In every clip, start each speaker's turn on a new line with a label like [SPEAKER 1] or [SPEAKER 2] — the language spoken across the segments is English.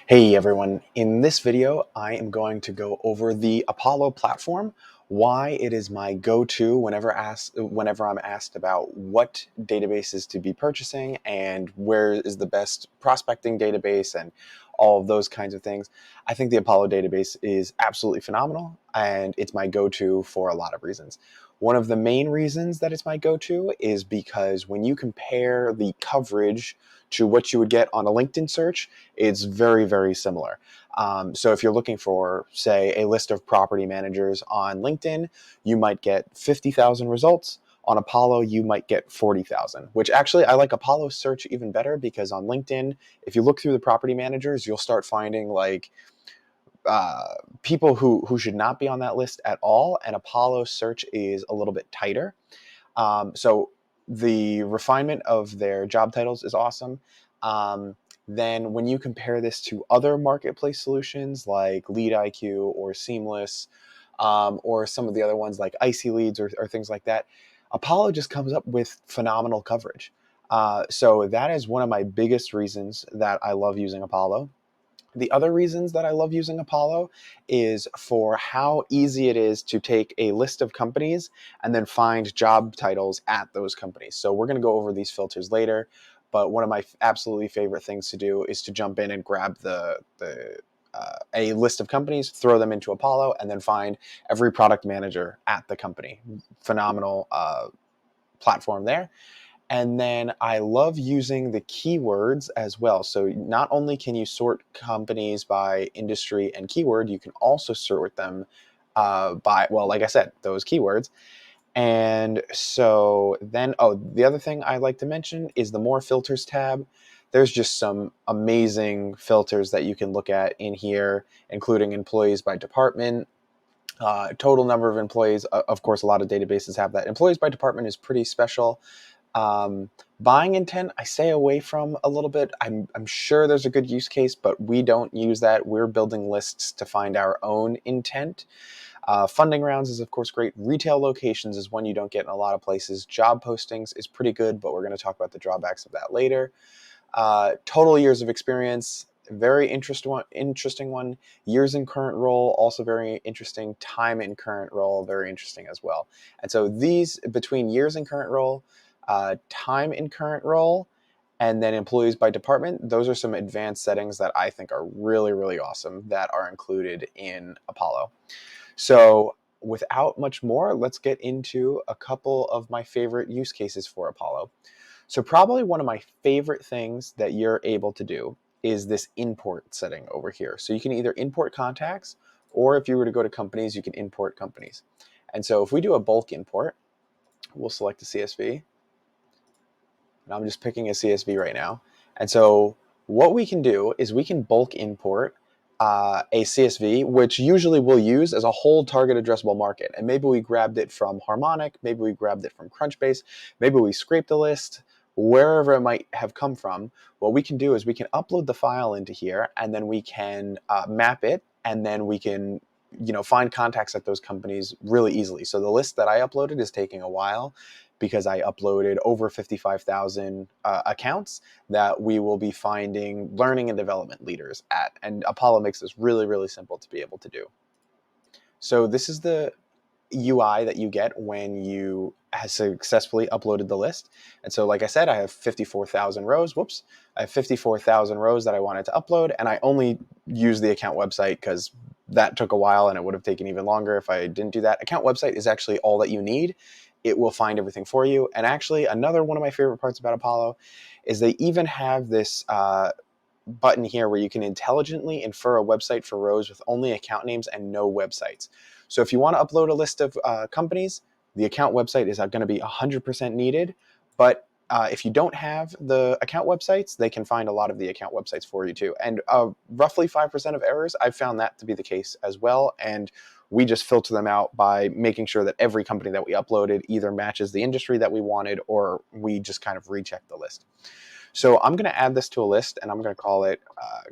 [SPEAKER 1] Hey everyone, in this video I am going to go over the Apollo platform, why it is my go-to whenever I'm asked about what databases to be purchasing and where is the best prospecting database and all of those kinds of things. I think the Apollo database is absolutely phenomenal and it's my go-to for a lot of reasons. One of the main reasons that it's my go-to is because when you compare the coverage to what you would get on a LinkedIn search, it's very, very similar. So if you're looking for, say, a list of property managers on LinkedIn, you might get 50,000 results. On Apollo, you might get 40,000, which actually I like Apollo search even better because on LinkedIn, if you look through the property managers, you'll start finding like people who should not be on that list at all. And Apollo search is a little bit tighter. So the refinement of their job titles is awesome. Then when you compare this to other marketplace solutions like Lead IQ or Seamless, or some of the other ones like Icy Leads or things like that, Apollo just comes up with phenomenal coverage. So that is one of my biggest reasons that I love using Apollo. The other reasons that I love using Apollo is for how easy it is to take a list of companies and then find job titles at those companies. So we're going to go over these filters later, but one of my absolutely favorite things to do is to jump in and grab a list of companies, throw them into Apollo, and then find every product manager at the company. Phenomenal platform there. And then I love using the keywords as well. So not only can you sort companies by industry and keyword, you can also sort them by, well, like I said, those keywords. And so then, oh, the other thing I like to mention is the More Filters tab. There's just some amazing filters that you can look at in here, including employees by department, total number of employees. Of course, a lot of databases have that. Employees by department is pretty special. Buying intent, I stay away from a little bit. I'm sure there's a good use case, but we don't use that. We're building lists to find our own intent. Funding rounds is, of course, great. Retail locations is one you don't get in a lot of places. Job postings is pretty good, but we're going to talk about the drawbacks of that later. Total years of experience, very interesting one. Years in current role, also very interesting. Time in current role, very interesting as well. And so these, between years in current role, time in current role, and then employees by department, those are some advanced settings that I think are really, really awesome that are included in Apollo. So without much more, let's get into a couple of my favorite use cases for Apollo. So probably one of my favorite things that you're able to do is this import setting over here. So you can either import contacts, or if you were to go to companies, you can import companies. And so if we do a bulk import, we'll select a CSV. And I'm just picking a CSV right now. And so what we can do is we can bulk import a CSV, which usually we'll use as a whole target addressable market. And maybe we grabbed it from Harmonic, maybe we grabbed it from Crunchbase, maybe we scraped a list, wherever it might have come from. What we can do is we can upload the file into here, and then we can map it, and then we can find contacts at those companies really easily. So the list that I uploaded is taking a while because I uploaded over 55,000 accounts that we will be finding learning and development leaders at. And Apollo makes this really, really simple to be able to do. So this is the UI that you get when you have successfully uploaded the list. And so, like I said, I have 54,000 rows. Whoops. I have 54,000 rows that I wanted to upload, and I only use the account website because that took a while and it would have taken even longer if I didn't do that. Account website is actually all that you need. It will find everything for you. And actually, another one of my favorite parts about Apollo is they even have this button here where you can intelligently infer a website for rows with only account names and no websites. So if you want to upload a list of companies, the account website is going to be 100% needed. But if you don't have the account websites, they can find a lot of the account websites for you too. And roughly 5% of errors, I've found that to be the case as well. And we just filter them out by making sure that every company that we uploaded either matches the industry that we wanted, or we just kind of recheck the list. So I'm going to add this to a list, and I'm going to call it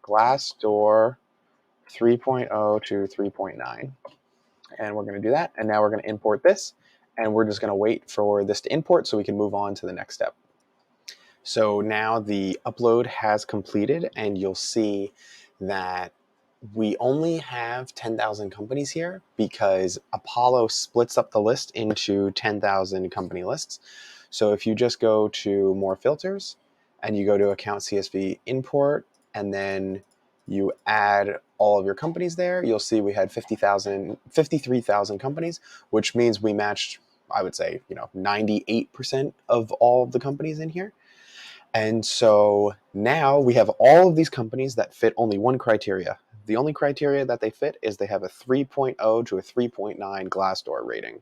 [SPEAKER 1] Glassdoor 3.0 to 3.9. And we're going to do that. And now we're going to import this, and we're just going to wait for this to import so we can move on to the next step. So now the upload has completed, and you'll see that we only have 10,000 companies here because Apollo splits up the list into 10,000 company lists. So if you just go to more filters and you go to account CSV import and then you add all of your companies there, you'll see we had 53,000 companies, which means we matched, I would say, 98% of all of the companies in here. And so now we have all of these companies that fit only one criteria. The only criteria that they fit is they have a 3.0 to a 3.9 Glassdoor rating.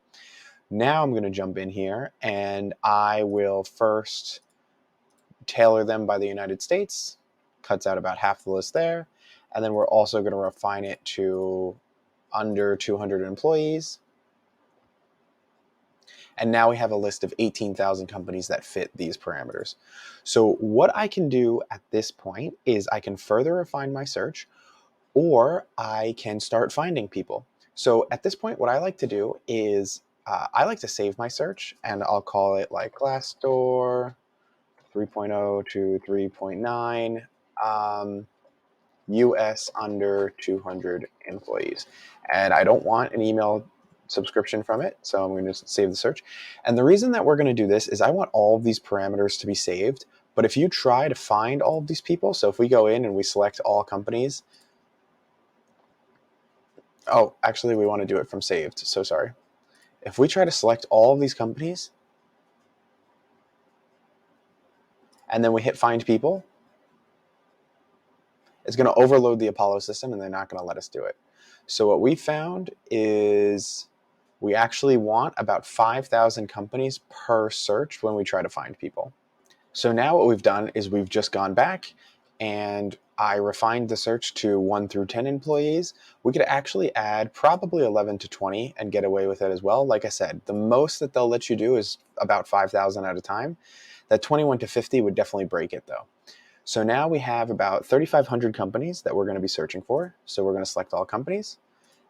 [SPEAKER 1] Now I'm going to jump in here and I will first tailor them by the United States, cuts out about half the list there. And then we're also going to refine it to under 200 employees. And now we have a list of 18,000 companies that fit these parameters. So what I can do at this point is I can further refine my search, or I can start finding people. So at this point, what I like to do is I like to save my search, and I'll call it like Glassdoor 3.0 to 3.9. US under 200 employees. And I don't want an email subscription from it, so I'm going to save the search. And the reason that we're going to do this is I want all of these parameters to be saved. But if you try to find all of these people, so if we go in and we select all companies, oh, actually we want to do it from saved, so sorry. If we try to select all of these companies and then we hit find people, it's going to overload the Apollo system and they're not going to let us do it. So what we found is we actually want about 5,000 companies per search when we try to find people. So now what we've done is we've just gone back and I refined the search to 1 through 10 employees. We could actually add probably 11 to 20 and get away with it as well. Like I said, the most that they'll let you do is about 5,000 at a time. That 21 to 50 would definitely break it though. So now we have about 3,500 companies that we're going to be searching for. So we're going to select all companies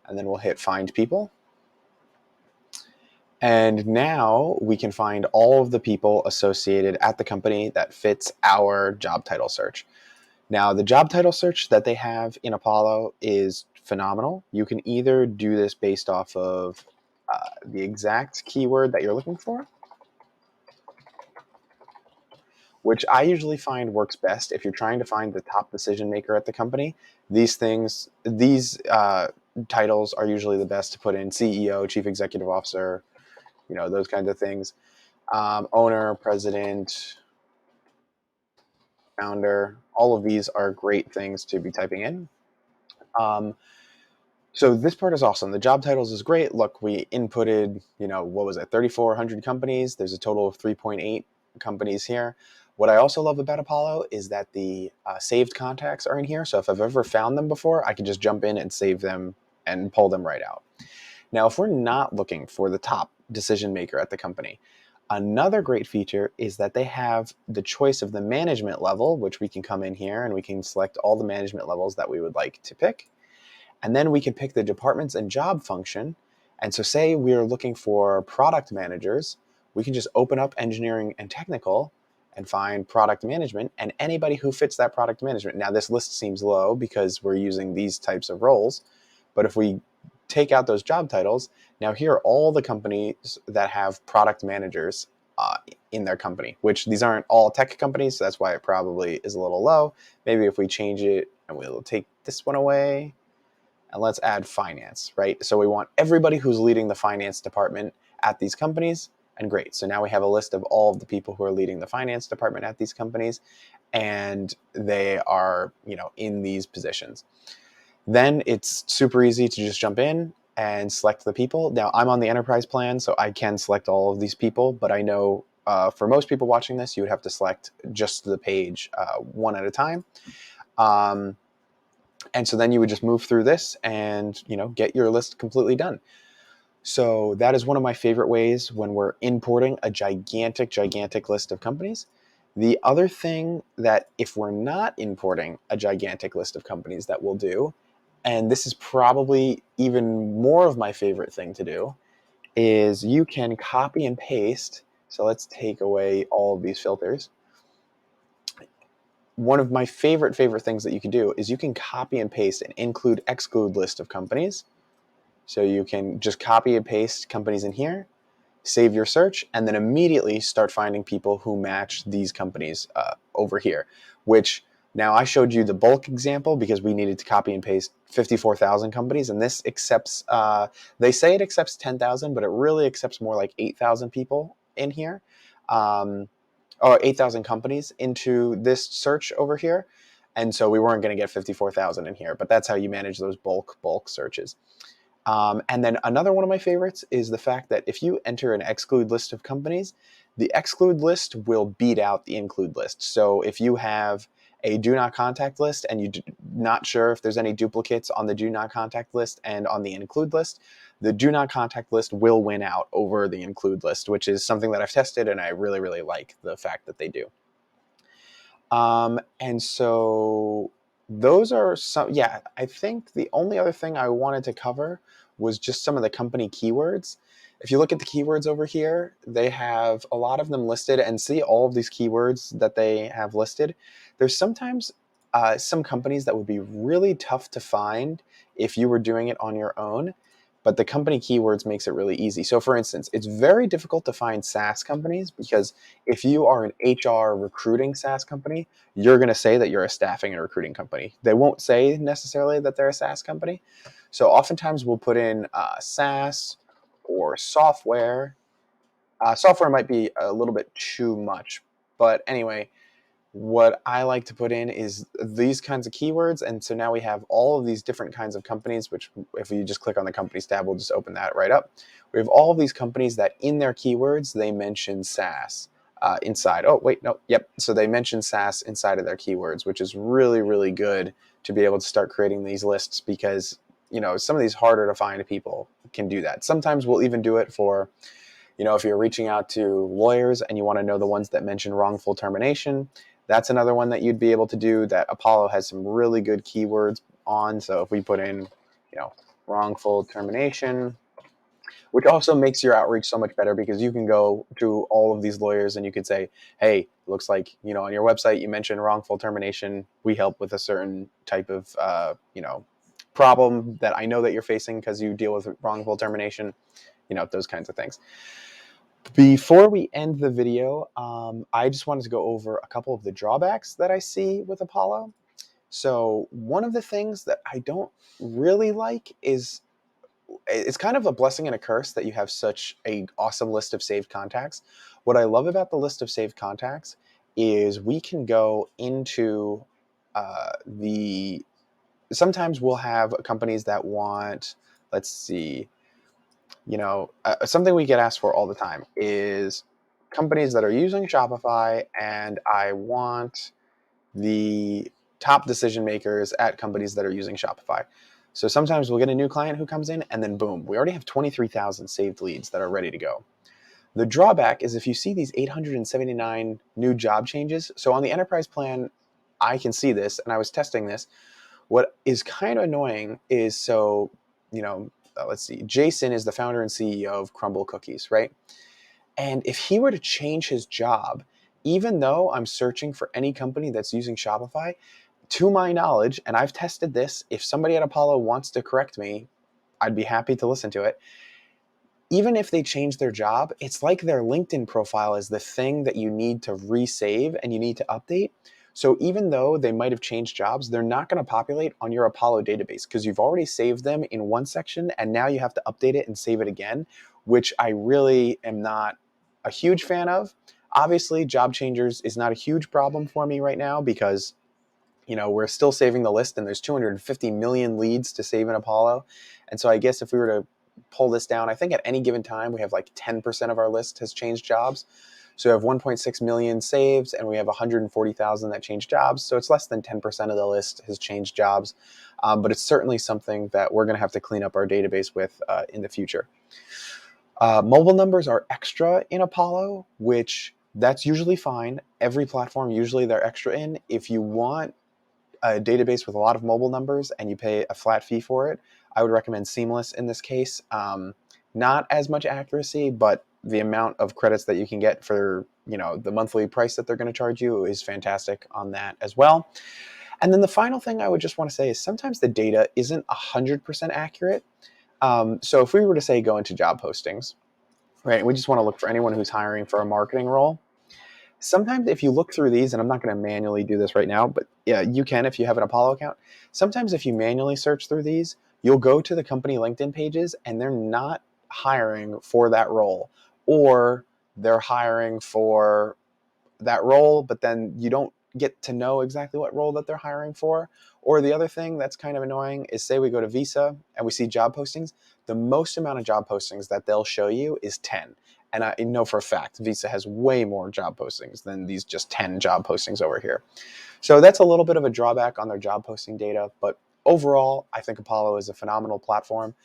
[SPEAKER 1] and then we'll hit find people. And now we can find all of the people associated at the company that fits our job title search. Now, the job title search that they have in Apollo is phenomenal. You can either do this based off of the exact keyword that you're looking for, which I usually find works best if you're trying to find the top decision maker at the company. These titles are usually the best to put in: CEO, Chief Executive Officer, those kinds of things. Owner, president, founder, all of these are great things to be typing in. So this part is awesome. The job titles is great. Look, we inputted, what was it, 3,400 companies. There's a total of 3.8 companies here. What I also love about Apollo is that the saved contacts are in here. So if I've ever found them before, I can just jump in and save them and pull them right out. Now, if we're not looking for the top decision maker at the company, another great feature is that they have the choice of the management level, which we can come in here and we can select all the management levels that we would like to pick. And then we can pick the departments and job function. And so say we're looking for product managers, we can just open up engineering and technical and find product management and anybody who fits that product management. Now this list seems low because we're using these types of roles, but if we take out those job titles, now here are all the companies that have product managers in their company, which these aren't all tech companies, so that's why it probably is a little low. Maybe if we change it and we'll take this one away, and let's add finance, right? So we want everybody who's leading the finance department at these companies, and great. So now we have a list of all of the people who are leading the finance department at these companies, and they are, in these positions. Then it's super easy to just jump in and select the people. Now I'm on the enterprise plan, so I can select all of these people, but I know for most people watching this, you would have to select just the page one at a time. And so then you would just move through this and, get your list completely done. So that is one of my favorite ways when we're importing a gigantic list of companies. The other thing that if we're not importing a gigantic list of companies that we'll do, and this is probably even more of my favorite thing to do, is you can copy and paste. So let's take away all of these filters. one of my favorite things that you can do is you can copy and paste an include exclude list of companies. So you can just copy and paste companies in here, save your search, and then immediately start finding people who match these companies over here, which now I showed you the bulk example because we needed to copy and paste 54,000 companies, and this accepts, they say it accepts 10,000, but it really accepts more like 8,000 people in here, or 8,000 companies into this search over here. And so we weren't going to get 54,000 in here, but that's how you manage those bulk searches. And then another one of my favorites is the fact that if you enter an exclude list of companies, the exclude list will beat out the include list. So if you have a do not contact list and you're not sure if there's any duplicates on the do not contact list and on the include list, the do not contact list will win out over the include list, which is something that I've tested and I really like the fact that they do. And so those are some, yeah, I think the only other thing I wanted to cover was just some of the company keywords. If you look at the keywords over here, they have a lot of them listed, and see all of these keywords that they have listed. There's sometimes some companies that would be really tough to find if you were doing it on your own, but the company keywords makes it really easy. So for instance, it's very difficult to find SaaS companies because if you are an HR recruiting SaaS company, you're going to say that you're a staffing and recruiting company. They won't say necessarily that they're a SaaS company. So oftentimes we'll put in SaaS or software. Software might be a little bit too much, but anyway, what I like to put in is these kinds of keywords. And so now we have all of these different kinds of companies, which if you just click on the companies tab, we'll just open that right up. We have all of these companies that in their keywords, they mention SaaS inside. Oh, wait, no, yep. So they mention SaaS inside of their keywords, which is really good to be able to start creating these lists because, you know, some of these harder to find people can do that. Sometimes we'll even do it for, you know, if you're reaching out to lawyers and you want to know the ones that mention wrongful termination, that's another one that you'd be able to do that Apollo has some really good keywords on. So if we put in, you know, wrongful termination, which also makes your outreach so much better because you can go to all of these lawyers and you could say, hey, it looks like, you know, on your website you mentioned wrongful termination. We help with a certain type of, you know, problem that I know that you're facing because you deal with wrongful termination, you know, those kinds of things. Before we end the video, I just wanted to go over a couple of the drawbacks that I see with Apollo. So one of the things that I don't really like is it's kind of a blessing and a curse that you have such a awesome list of saved contacts. What I love about the list of saved contacts is we can go into the. Sometimes we'll have companies that want, let's see, you know, something we get asked for all the time is companies that are using Shopify, and I want the top decision makers at companies that are using Shopify. So sometimes we'll get a new client who comes in, and then boom, we already have 23,000 saved leads that are ready to go. The drawback is if you see these 879 new job changes. So on the enterprise plan, I can see this, and I was testing this. What is kind of annoying is, so, you know, let's see, Jason is the founder and CEO of Crumble Cookies, right? And if he were to change his job, even though I'm searching for any company that's using Shopify, to my knowledge, and I've tested this, if somebody at Apollo wants to correct me, I'd be happy to listen to it. Even if they change their job, it's like their LinkedIn profile is the thing that you need to resave and you need to update. So even though they might have changed jobs, they're not going to populate on your Apollo database because you've already saved them in one section and now you have to update it and save it again, which I really am not a huge fan of. Obviously, job changers is not a huge problem for me right now because, you know, we're still saving the list and there's 250 million leads to save in Apollo. And so I guess if we were to pull this down, I think at any given time we have like 10% of our list has changed jobs. So we have 1.6 million saved and we have 140,000 that changed jobs. So it's less than 10% of the list has changed jobs. But it's certainly something that we're going to have to clean up our database with in the future. Mobile numbers are extra in Apollo, which that's usually fine. Every platform, usually they're extra in. If you want a database with a lot of mobile numbers and you pay a flat fee for it, I would recommend Seamless in this case. Not as much accuracy, but the amount of credits that you can get for, the monthly price that they're going to charge you is fantastic on that as well. And then the final thing I would just want to say is sometimes the data isn't 100% accurate. So if we were to say go into job postings, right, we just want to look for anyone who's hiring for a marketing role. Sometimes if you look through these, and I'm not going to manually do this right now, but yeah, you can if you have an Apollo account. Sometimes if you manually search through these, you'll go to the company LinkedIn pages and they're not hiring for that role, or they're hiring for that role, but then you don't get to know exactly what role that they're hiring for. Or the other thing that's kind of annoying is, say we go to Visa and we see job postings, the most amount of job postings that they'll show you is 10. And I know for a fact Visa has way more job postings than these just 10 job postings over here. So that's a little bit of a drawback on their job posting data. But overall, I think Apollo is a phenomenal platform.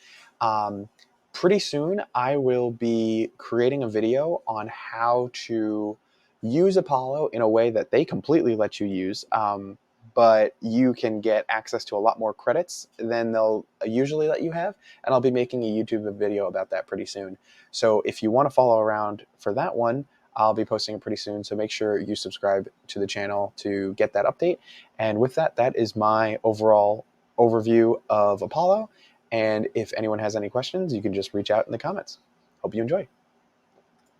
[SPEAKER 1] Um, Pretty soon, I will be creating a video on how to use Apollo in a way that they completely let you use. But you can get access to a lot more credits than they'll usually let you have. And I'll be making a YouTube video about that pretty soon. So if you want to follow around for that one, I'll be posting it pretty soon. So make sure you subscribe to the channel to get that update. And with that, that is my overall overview of Apollo. And if anyone has any questions, you can just reach out in the comments. Hope you enjoy.